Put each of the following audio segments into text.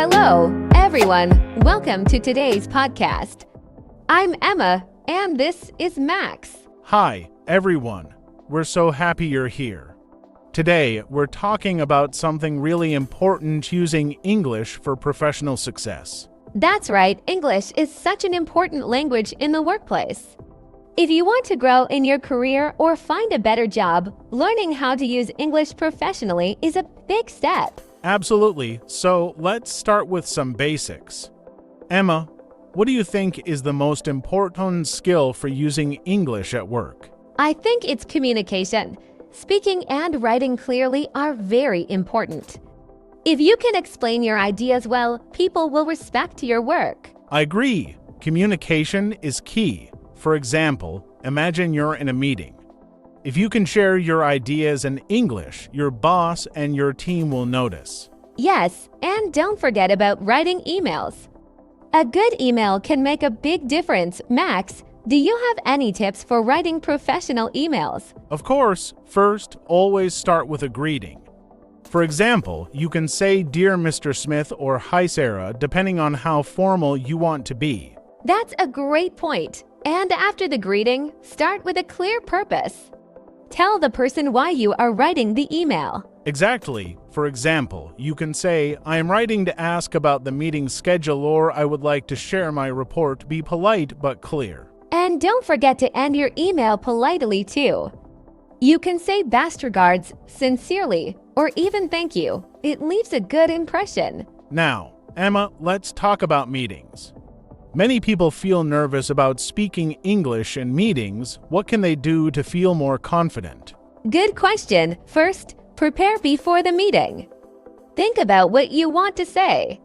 Hello, everyone. Welcome to today's podcast. I'm Emma, and this is Max. Hi, everyone. We're so happy you're here. Today, we're talking about something really important using English for professional success. That's right, English is such an important language in the workplace. If you want to grow in your career or find a better job, learning how to use English professionally is a big step. Absolutely. So let's start with some basics. Emma, what do you think is the most important skill for using English at work? I think it's communication. Speaking and writing clearly are very important. If you can explain your ideas well, people will respect your work. I agree. Communication is key. For example, imagine you're in a meeting. If you can share your ideas in English, your boss and your team will notice. Yes, and don't forget about writing emails. A good email can make a big difference. Max, do you have any tips for writing professional emails? Of course, first, always start with a greeting. For example, you can say Dear Mr. Smith or Hi Sarah, depending on how formal you want to be. That's a great point. And after the greeting, start with a clear purpose. Tell the person why you are writing the email. Exactly. For example, you can say, I am writing to ask about the meeting schedule, or I would like to share my report. Be polite but clear. And don't forget to end your email politely too. You can say best regards, sincerely, or even thank you. It leaves a good impression. Now, Emma, let's talk about meetings. Many people feel nervous about speaking English in meetings. What can they do to feel more confident? Good question. First, prepare before the meeting. Think about what you want to say.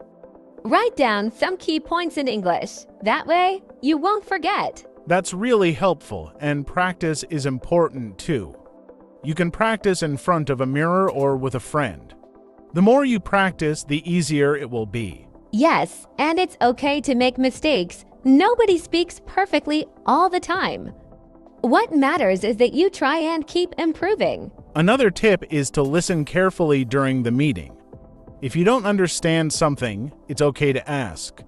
Write down some key points in English. That way, you won't forget. That's really helpful, and practice is important too. You can practice in front of a mirror or with a friend. The more you practice, the easier it will be. Yes, and it's okay to make mistakes. Nobody speaks perfectly all the time. What matters is that you try and keep improving. Another tip is to listen carefully during the meeting. If you don't understand something, it's okay to ask.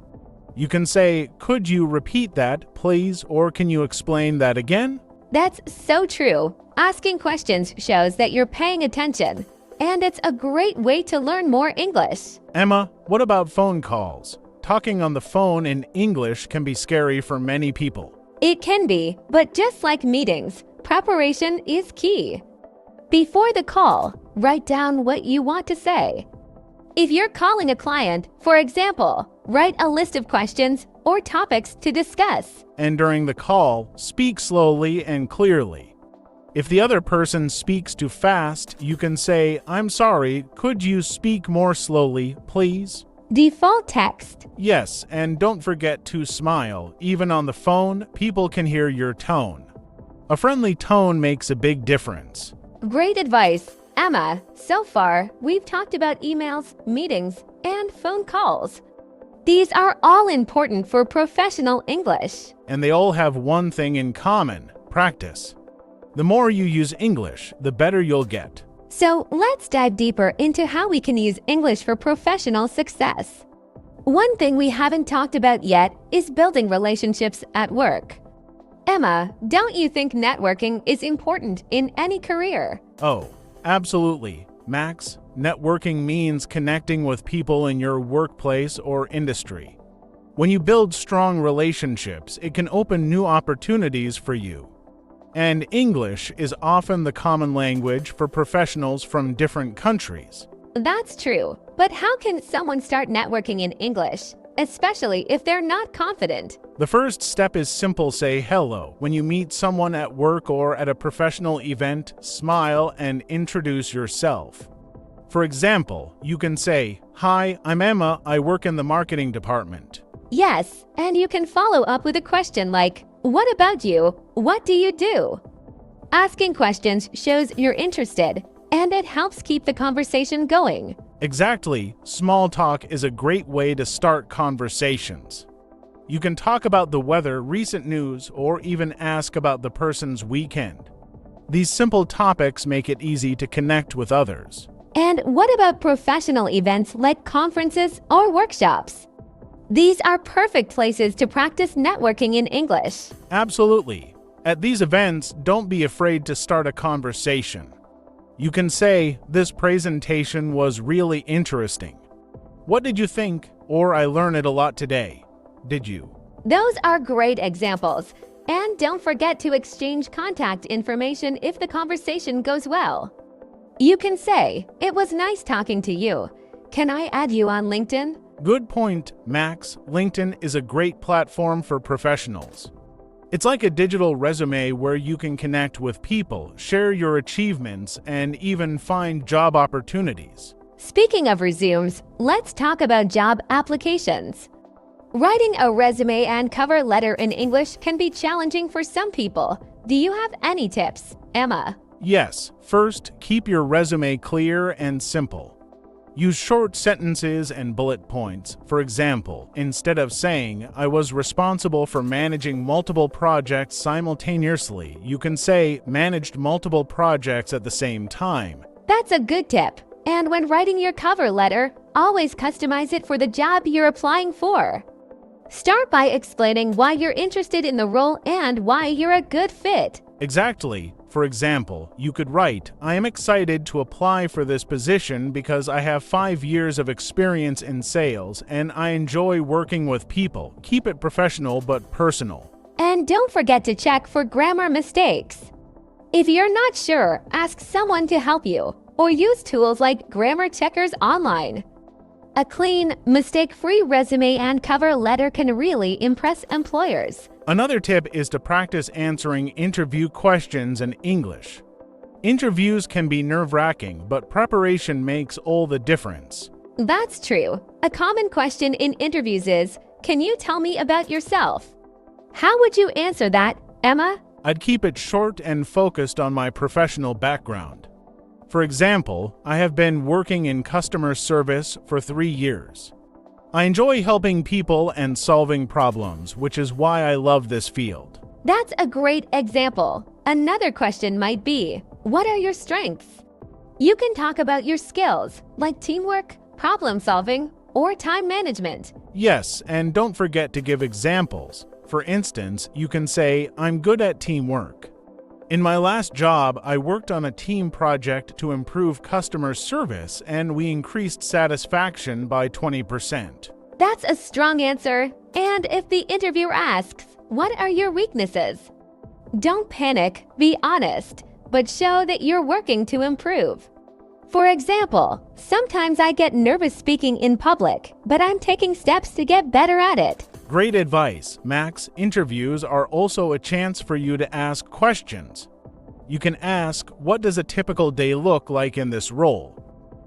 You can say, could you repeat that, please, or can you explain that again? That's so true. Asking questions shows that you're paying attention. And it's a great way to learn more English. Emma, what about phone calls? Talking on the phone in English can be scary for many people. It can be, but just like meetings, preparation is key. Before the call, write down what you want to say. If you're calling a client, for example, write a list of questions or topics to discuss. And during the call, speak slowly and clearly. If the other person speaks too fast, you can say, I'm sorry, could you speak more slowly, please? Default text. Yes, and don't forget to smile. Even on the phone, people can hear your tone. A friendly tone makes a big difference. Great advice, Emma. So far, we've talked about emails, meetings, and phone calls. These are all important for professional English. And they all have one thing in common: practice. The more you use English, the better you'll get. So let's dive deeper into how we can use English for professional success. One thing we haven't talked about yet is building relationships at work. Emma, don't you think networking is important in any career? Oh, absolutely. Max, networking means connecting with people in your workplace or industry. When you build strong relationships, it can open new opportunities for you. And English is often the common language for professionals from different countries. That's true. But how can someone start networking in English, especially if they're not confident? The first step is simple: say hello. When you meet someone at work or at a professional event, smile and introduce yourself. For example, you can say, Hi, I'm Emma, I work in the marketing department. Yes, and you can follow up with a question like, what about you? What do you do? Asking questions shows you're interested, and it helps keep the conversation going. Exactly. Small talk is a great way to start conversations. You can talk about the weather, recent news, or even ask about the person's weekend. These simple topics make it easy to connect with others. And what about professional events like conferences or workshops? These are perfect places to practice networking in English. Absolutely. At these events, don't be afraid to start a conversation. You can say, "This presentation was really interesting. What did you think?" Or, "I learned it a lot today." Did you? Those are great examples. And don't forget to exchange contact information if the conversation goes well. You can say, "It was nice talking to you. Can I add you on LinkedIn?" Good point, Max. LinkedIn is a great platform for professionals. It's like a digital resume where you can connect with people, share your achievements, and even find job opportunities. Speaking of resumes, let's talk about job applications. Writing a resume and cover letter in English can be challenging for some people. Do you have any tips, Emma? Yes, first, keep your resume clear and simple. Use short sentences and bullet points. For example, instead of saying, "I was responsible for managing multiple projects simultaneously," you can say, "managed multiple projects at the same time." That's a good tip. And when writing your cover letter, always customize it for the job you're applying for. Start by explaining why you're interested in the role and why you're a good fit. Exactly. For example, you could write, "I am excited to apply for this position because I have 5 years of experience in sales and I enjoy working with people." Keep it professional but personal. And don't forget to check for grammar mistakes. If you're not sure, ask someone to help you or use tools like grammar checkers online. A clean, mistake-free resume and cover letter can really impress employers. Another tip is to practice answering interview questions in English. Interviews can be nerve-wracking, but preparation makes all the difference. That's true. A common question in interviews is, "Can you tell me about yourself?" How would you answer that, Emma? I'd keep it short and focused on my professional background. For example, I have been working in customer service for 3 years. I enjoy helping people and solving problems, which is why I love this field. That's a great example. Another question might be, what are your strengths? You can talk about your skills, like teamwork, problem solving, or time management. Yes, and don't forget to give examples. For instance, you can say, "I'm good at teamwork. In my last job, I worked on a team project to improve customer service and we increased satisfaction by 20%. That's a strong answer. And if the interviewer asks, "What are your weaknesses?" Don't panic, be honest, but show that you're working to improve. For example, sometimes I get nervous speaking in public, but I'm taking steps to get better at it. Great advice, Max. Interviews are also a chance for you to ask questions. You can ask, "What does a typical day look like in this role?"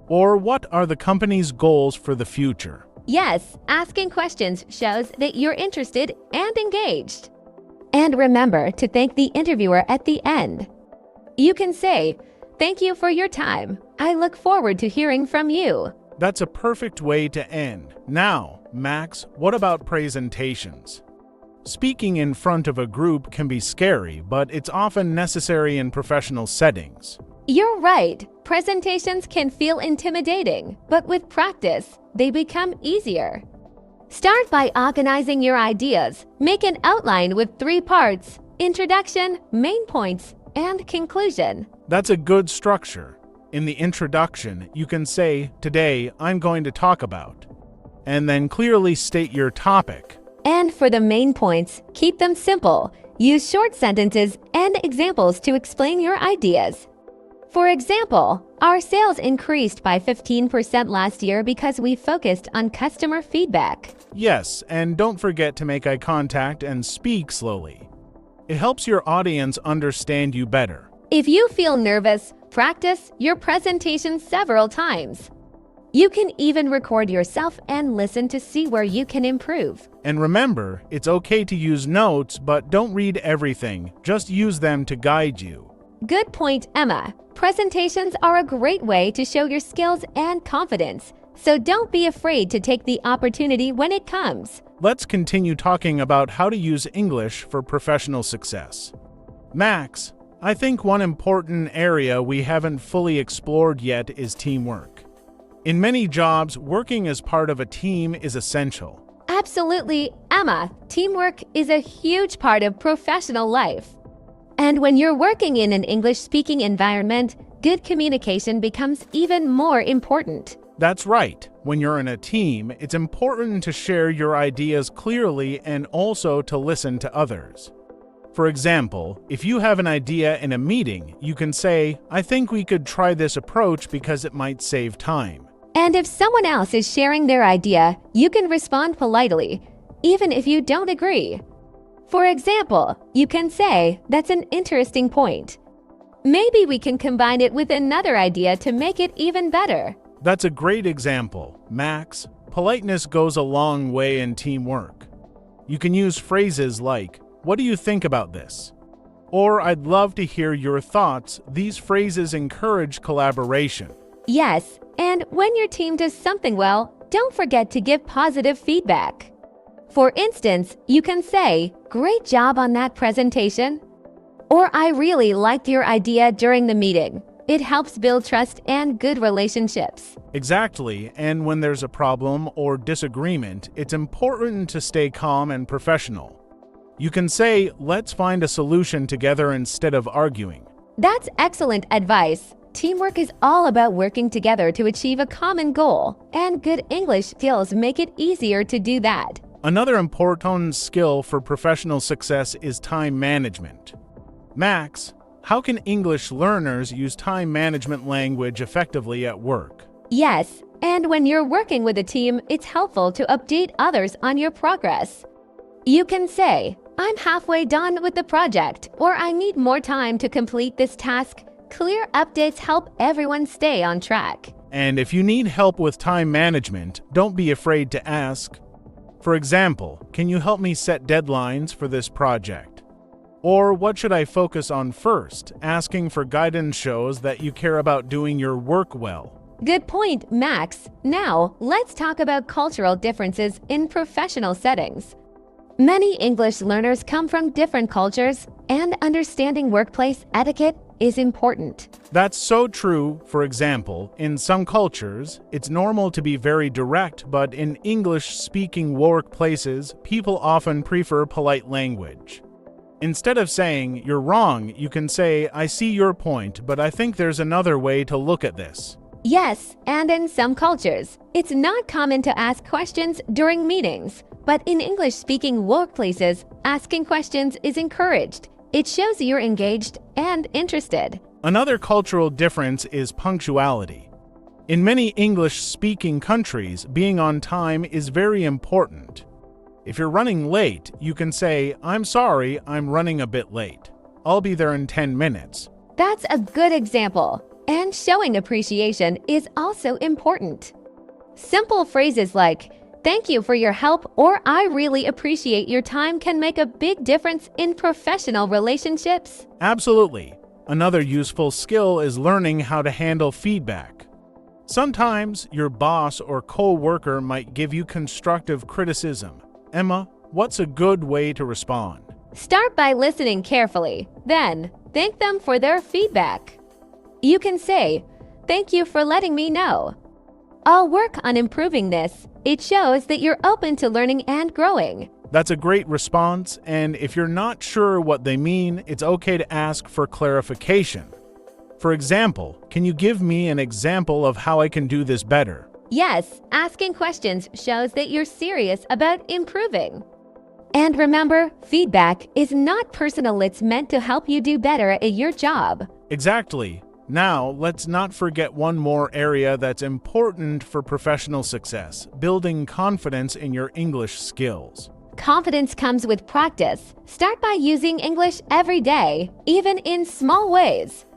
Or, "What are the company's goals for the future?" Yes, asking questions shows that you're interested and engaged. And remember to thank the interviewer at the end. You can say, "Thank you for your time. I look forward to hearing from you." That's a perfect way to end. Now, Max, what about presentations? Speaking in front of a group can be scary, but it's often necessary in professional settings. You're right. Presentations can feel intimidating, but with practice, they become easier. Start by organizing your ideas. Make an outline with 3 parts: introduction, main points, and conclusion. That's a good structure. In the introduction, you can say, "Today, I'm going to talk about," and then clearly state your topic. And for the main points, keep them simple. Use short sentences and examples to explain your ideas. For example, our sales increased by 15% last year because we focused on customer feedback. Yes, and don't forget to make eye contact and speak slowly. It helps your audience understand you better. If you feel nervous, practice your presentation several times. You can even record yourself and listen to see where you can improve. And remember, it's okay to use notes, but don't read everything. Just use them to guide you. Good point, Emma. Presentations are a great way to show your skills and confidence, so don't be afraid to take the opportunity when it comes. Let's continue talking about how to use English for professional success. Max, I think one important area we haven't fully explored yet is teamwork. In many jobs, working as part of a team is essential. Absolutely, Emma. Teamwork is a huge part of professional life. And when you're working in an English-speaking environment, good communication becomes even more important. That's right. When you're in a team, it's important to share your ideas clearly and also to listen to others. For example, if you have an idea in a meeting, you can say, "I think we could try this approach because it might save time." And if someone else is sharing their idea, you can respond politely, even if you don't agree. For example, you can say, "That's an interesting point. Maybe we can combine it with another idea to make it even better." That's a great example, Max. Politeness goes a long way in teamwork. You can use phrases like, "What do you think about this?" Or, "I'd love to hear your thoughts." These phrases encourage collaboration. Yes, and when your team does something well, don't forget to give positive feedback. For instance, you can say, "Great job on that presentation," or "I really liked your idea during the meeting." It helps build trust and good relationships. Exactly, and when there's a problem or disagreement, it's important to stay calm and professional. You can say, "Let's find a solution together instead of arguing." That's excellent advice. Teamwork is all about working together to achieve a common goal, and good English skills make it easier to do that. Another important skill for professional success is time management. Max, how can English learners use time management language effectively at work? Yes, and when you're working with a team, it's helpful to update others on your progress. You can say, "I'm halfway done with the project," or "I need more time to complete this task." Clear updates help everyone stay on track. And if you need help with time management, don't be afraid to ask. For example, "Can you help me set deadlines for this project?" Or, "What should I focus on first?" Asking for guidance shows that you care about doing your work well. Good point, Max. Now, let's talk about cultural differences in professional settings. Many English learners come from different cultures, and understanding workplace etiquette is important. That's so true. For example, in some cultures, it's normal to be very direct, but in English-speaking workplaces, people often prefer polite language. Instead of saying, "You're wrong," you can say, "I see your point, but I think there's another way to look at this." Yes, and in some cultures, it's not common to ask questions during meetings. But in English-speaking workplaces, asking questions is encouraged. It shows you're engaged and interested. Another cultural difference is punctuality. In many English-speaking countries, being on time is very important. If you're running late, you can say, "I'm sorry, I'm running a bit late. I'll be there in 10 minutes." That's a good example. And showing appreciation is also important. Simple phrases like, "Thank you for your help," or "I really appreciate your time" can make a big difference in professional relationships. Absolutely. Another useful skill is learning how to handle feedback. Sometimes your boss or co-worker might give you constructive criticism. Emma, what's a good way to respond? Start by listening carefully, then thank them for their feedback. You can say, "Thank you for letting me know. I'll work on improving this." It shows that you're open to learning and growing. That's a great response, and if you're not sure what they mean, it's okay to ask for clarification. For example, "Can you give me an example of how I can do this better?" Yes, asking questions shows that you're serious about improving. And remember, feedback is not personal, it's meant to help you do better at your job. Exactly. Now, let's not forget one more area that's important for professional success: building confidence in your English skills. Confidence comes with practice. Start by using English every day, even in small ways.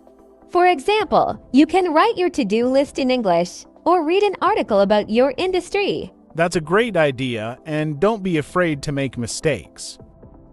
For example, you can write your to-do list in English or read an article about your industry. That's a great idea, and don't be afraid to make mistakes.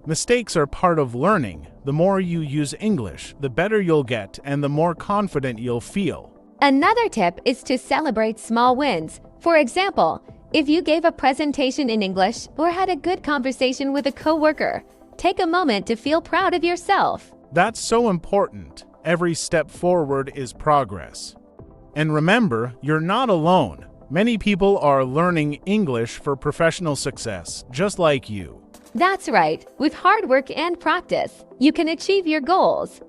Mistakes are part of learning. The more you use English, the better you'll get and the more confident you'll feel. Another tip is to celebrate small wins. For example, if you gave a presentation in English or had a good conversation with a coworker, take a moment to feel proud of yourself. That's so important. Every step forward is progress. And remember, you're not alone. Many people are learning English for professional success, just like you. That's right. With hard work and practice, you can achieve your goals.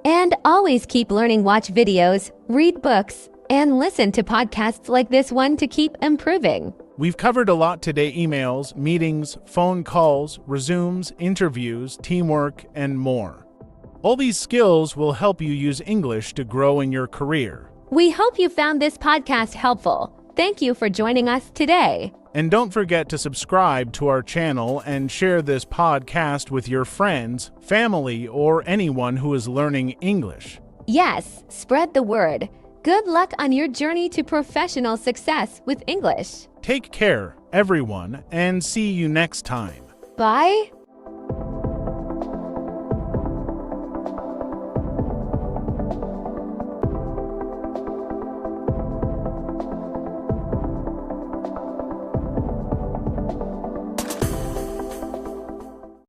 And always keep learning. Watch videos, read books, and listen to podcasts like this one to keep improving. We've covered a lot today: emails, meetings, phone calls, resumes, interviews, teamwork, and more. All these skills will help you use English to grow in your career. We hope you found this podcast helpful. Thank you for joining us today. And don't forget to subscribe to our channel and share this podcast with your friends, family, or anyone who is learning English. Yes, spread the word. Good luck on your journey to professional success with English. Take care, everyone, and see you next time. Bye.